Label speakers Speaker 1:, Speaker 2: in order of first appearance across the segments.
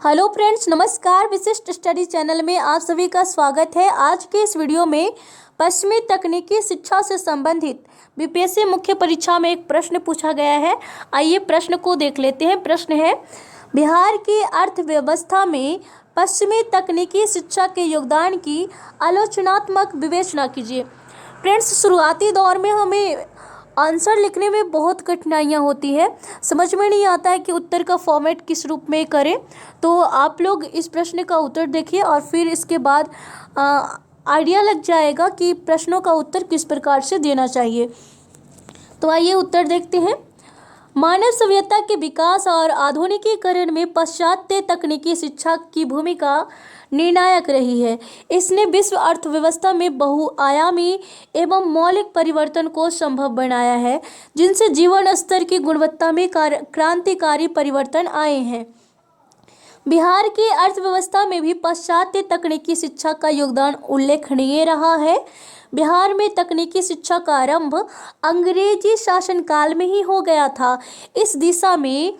Speaker 1: Hello friends, नमस्कार। विशिष्ट study channel में आप सभी का स्वागत है। आज के इस वीडियो में पश्चिमी तकनीकी शिक्षा से संबंधित बीपीएससी मुख्य परीक्षा में एक प्रश्न पूछा गया है। आइए प्रश्न को देख लेते हैं। प्रश्न है, बिहार की अर्थव्यवस्था में पश्चिमी तकनीकी शिक्षा के योगदान की आलोचनात्मक विवेचना कीजिए। फ्रेंड्स, शुरुआती दौर में हमें आंसर लिखने में बहुत कठिनाइयाँ होती है, समझ में नहीं आता है कि उत्तर का फॉर्मेट किस रूप में करें। तो आप लोग इस प्रश्न का उत्तर देखिए और फिर इसके बाद आइडिया लग जाएगा कि प्रश्नों का उत्तर किस प्रकार से देना चाहिए। तो आइए उत्तर देखते हैं। मानव सभ्यता के विकास और आधुनिकीकरण में पाश्चात्य तकनीकी शिक्षा की भूमिका निर्णायक रही है। इसने विश्व अर्थव्यवस्था में बहुआयामी एवं मौलिक परिवर्तन को संभव बनाया है, जिनसे जीवन स्तर की गुणवत्ता में क्रांतिकारी परिवर्तन आए हैं। बिहार की अर्थव्यवस्था में भी पाश्चात्य तकनीकी शिक्षा का योगदान उल्लेखनीय रहा है। बिहार में तकनीकी शिक्षा का आरंभ अंग्रेजी शासनकाल में ही हो गया था। इस दिशा में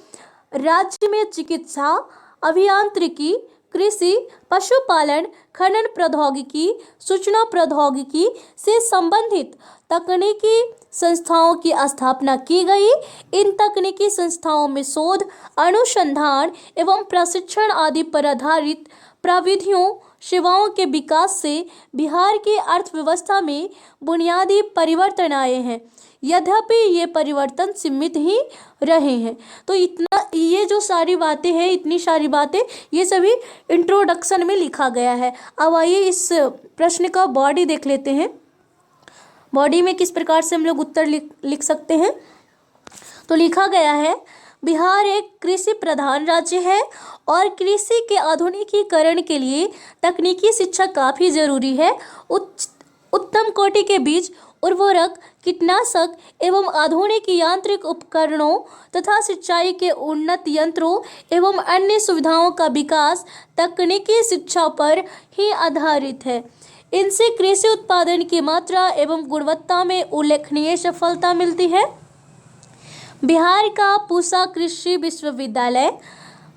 Speaker 1: राज्य में चिकित्सा, अभियांत्रिकी, कृषि, पशुपालन, खनन प्रौद्योगिकी, सूचना प्रौद्योगिकी से संबंधित तकनीकी संस्थाओं की स्थापना की गई। इन तकनीकी संस्थाओं में शोध, अनुसंधान एवं प्रशिक्षण आदि पर आधारित प्रविधियों सेवाओं के विकास से बिहार की अर्थव्यवस्था में बुनियादी परिवर्तन आए हैं। यद्यपि ये परिवर्तन सीमित ही रहे हैं। तो ये जो सारी बातें हैं, इतनी सारी बातें, ये सभी इंट्रोडक्शन में लिखा गया है। अब आइए इस प्रश्न का बॉडी देख लेते हैं। बॉडी में किस प्रकार से हम लोग उत्तर लिख सकते हैं। तो लिखा गया है, बिहार एक कृषि प्रधान राज्य है और कृषि के आधुनिकीकरण के लिए तकनीकी शिक्षा काफ़ी जरूरी है। उत्तम कोटि के बीज, उर्वरक, कीटनाशक एवं आधुनिक यांत्रिक उपकरणों तथा सिंचाई के उन्नत यंत्रों एवं अन्य सुविधाओं का विकास तकनीकी शिक्षा पर ही आधारित है। इनसे कृषि उत्पादन की मात्रा एवं गुणवत्ता में उल्लेखनीय सफलता मिलती है। बिहार का पूसा कृषि विश्वविद्यालय,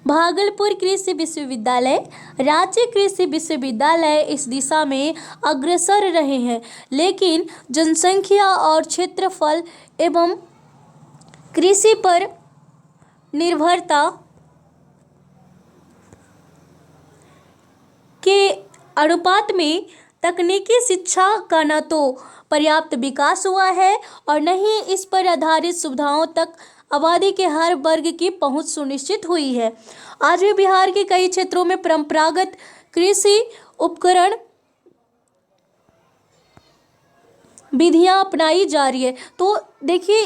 Speaker 1: भागलपुर कृषि विश्वविद्यालय, राज्य कृषि विश्वविद्यालय इस दिशा में अग्रसर रहे हैं, लेकिन जनसंख्या और क्षेत्रफल एवं कृषि पर निर्भरता के अनुपात में तकनीकी शिक्षा का न तो पर्याप्त विकास हुआ है और न ही इस पर आधारित सुविधाओं तक आबादी के हर वर्ग की पहुंच सुनिश्चित हुई है। आज भी बिहार के कई क्षेत्रों में परंपरागत कृषि उपकरण विधियां अपनाई जा रही है। तो देखिए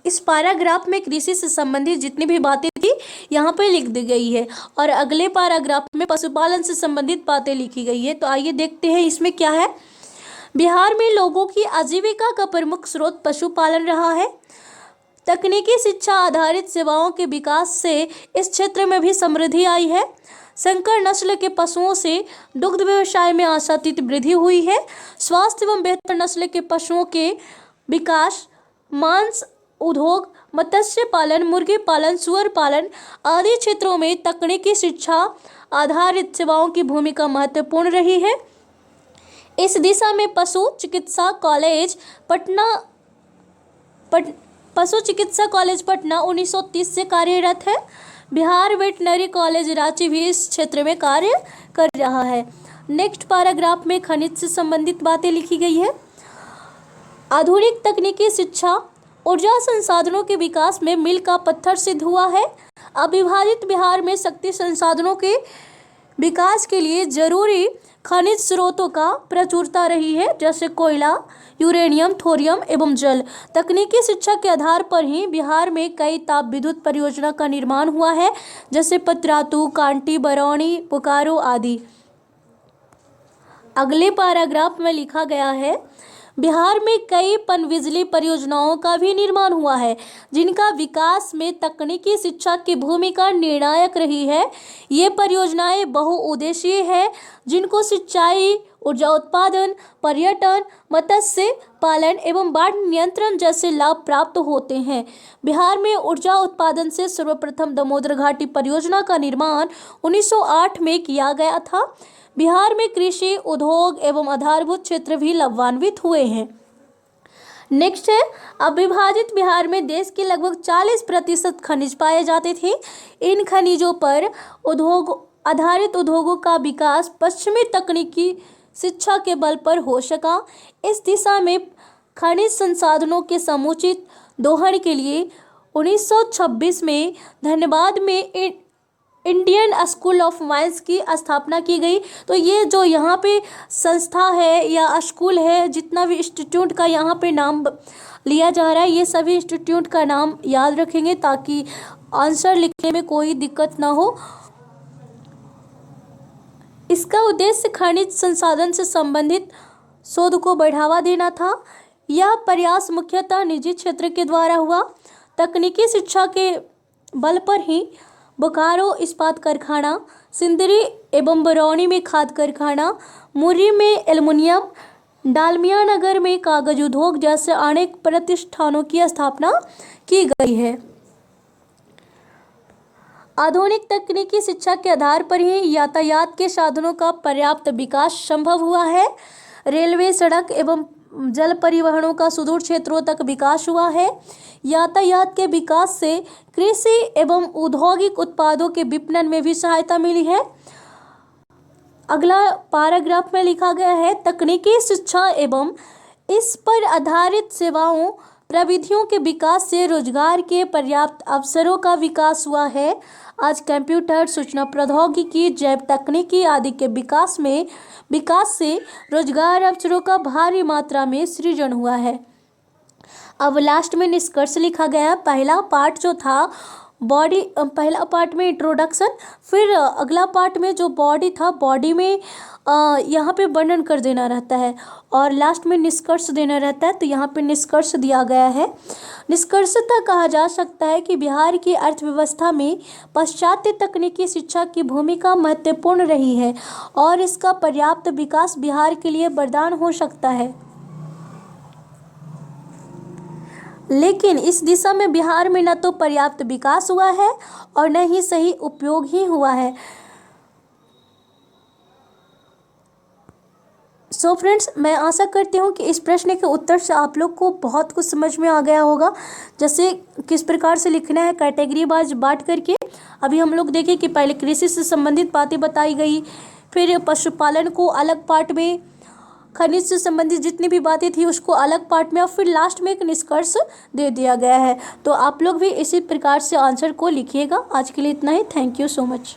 Speaker 1: इस पैराग्राफ में कृषि से संबंधित जितनी भी बातें थी यहाँ पे लिख दी गई है और अगले पैराग्राफ में पशुपालन से संबंधित बातें लिखी गई है। तो आइए देखते हैं इसमें क्या है। बिहार में लोगों की आजीविका का प्रमुख स्रोत पशुपालन रहा है। तकनीकी शिक्षा आधारित सेवाओं के विकास से इस क्षेत्र में भी समृद्धि आई है। संकर नस्ल के पशुओं से दुग्ध व्यवसाय में आशातीत वृद्धि हुई है। स्वास्थ्य एवं बेहतर नस्ल के पशुओं के विकास, मांस उद्योग, मत्स्य पालन, मुर्गी पालन, सुअर पालन आदि क्षेत्रों में तकनीकी शिक्षा आधारित सेवाओं की भूमिका महत्वपूर्ण रही है। इस दिशा में पशु चिकित्सा कॉलेज पटना 1930 से कार्यरत है। बिहार वेटनरी कॉलेज रांची भी इस क्षेत्र में कार्य कर रहा है। नेक्स्ट पैराग्राफ में खनिज से संबंधित बातें लिखी गई है। आधुनिक तकनीकी शिक्षा ऊर्जा संसाधनों के विकास में मील का पत्थर सिद्ध हुआ है। अविभाजित बिहार में शक्ति संसाधनों के विकास के लिए जरूरी खनिज स्रोतों का प्रचुरता रही है, जैसे कोयला, यूरेनियम, थोरियम एवं जल। तकनीकी शिक्षा के आधार पर ही बिहार में कई ताप विद्युत परियोजना का निर्माण हुआ है, जैसे पतरातू, कांटी, बरौनी, बोकारो आदि। अगले पैराग्राफ में लिखा गया है, बिहार में कई पनबिजली परियोजनाओं का भी निर्माण हुआ है, जिनका विकास में तकनीकी शिक्षा की भूमिका निर्णायक रही है। ये परियोजनाएं बहुउद्देशीय हैं, जिनको सिंचाई, ऊर्जा उत्पादन, पर्यटन, मत्स्य पालन एवं बाढ़ नियंत्रण जैसे लाभ प्राप्त होते हैं। बिहार में ऊर्जा उत्पादन से सर्वप्रथम दामोदर घाटी परियोजना का निर्माण 1908 में किया गया था। बिहार में कृषि, उद्योग एवं आधारभूत क्षेत्र भी लाभान्वित हुए हैं। नेक्स्ट है, अविभाजित बिहार में देश के लगभग 40% खनिज पाए जाते थे। इन खनिजों पर आधारित उद्योगों का विकास पश्चिमी तकनीकी शिक्षा के बल पर हो सका। इस दिशा में खनिज संसाधनों के समुचित दोहन के लिए 1926 में धनबाद में इंडियन स्कूल ऑफ माइंस की स्थापना की गई। तो ये जो यहाँ पे संस्था है या स्कूल है, जितना भी इंस्टीट्यूट का यहाँ पे नाम लिया जा रहा है, ये सभी इंस्टीट्यूट का नाम याद रखेंगे ताकि आंसर लिखने में कोई दिक्कत ना हो। इसका उद्देश्य खनिज संसाधन से संबंधित शोध को बढ़ावा देना था। यह प्रयास मुख्यतः निजी क्षेत्र के द्वारा हुआ। तकनीकी शिक्षा के बल पर ही बोकारो इस्पात कारखाना, सिंदरी एवं बरौनी में खाद कारखाना, मुर्री में एल्युमिनियम, डालमिया नगर में कागज उद्योग जैसे अनेक प्रतिष्ठानों की स्थापना की गई है। आधुनिक तकनीकी शिक्षा के आधार पर ही यातायात के साधनों का पर्याप्त विकास संभव हुआ है। रेलवे, सड़क एवं जल परिवहनों का सुदूर क्षेत्रों तक विकास हुआ है। यातायात के विकास से कृषि एवं औद्योगिक उत्पादों के विपणन में भी सहायता मिली है। अगला पैराग्राफ में लिखा गया है, तकनीकी शिक्षा एवं इस पर आधारित सेवाओं प्रविधियों के विकास से रोजगार के पर्याप्त अवसरों का विकास हुआ है। आज कंप्यूटर, सूचना प्रौद्योगिकी, जैव तकनीकी आदि के विकास से रोजगार अवसरों का भारी मात्रा में सृजन हुआ है। अब लास्ट में निष्कर्ष लिखा गया। पहला पार्ट जो था पहला पार्ट में इंट्रोडक्शन, फिर अगला पार्ट में जो बॉडी था, बॉडी में यहाँ पे वर्णन कर देना रहता है और लास्ट में निष्कर्ष देना रहता है। तो यहाँ पे निष्कर्ष दिया गया है। निष्कर्षतः कहा जा सकता है कि बिहार की अर्थव्यवस्था में पाश्चात्य तकनीकी शिक्षा की भूमिका महत्वपूर्ण रही है और इसका पर्याप्त विकास बिहार के लिए वरदान हो सकता है। लेकिन इस दिशा में बिहार में न तो पर्याप्त विकास हुआ है और न ही सही उपयोग ही हुआ है। सो फ्रेंड्स, मैं आशा करती हूँ कि इस प्रश्न के उत्तर से आप लोग को बहुत कुछ समझ में आ गया होगा। जैसे किस प्रकार से लिखना है कैटेगरी वाइज बांट करके। अभी हम लोग देखें कि पहले कृषि से संबंधित बातें बताई गई, फिर पशुपालन को अलग पार्ट में, खनिज से संबंधित जितनी भी बातें थी उसको अलग पार्ट में, और फिर लास्ट में एक निष्कर्ष दे दिया गया है। तो आप लोग भी इसी प्रकार से आंसर को लिखिएगा। आज के लिए इतना ही। Thank you so much.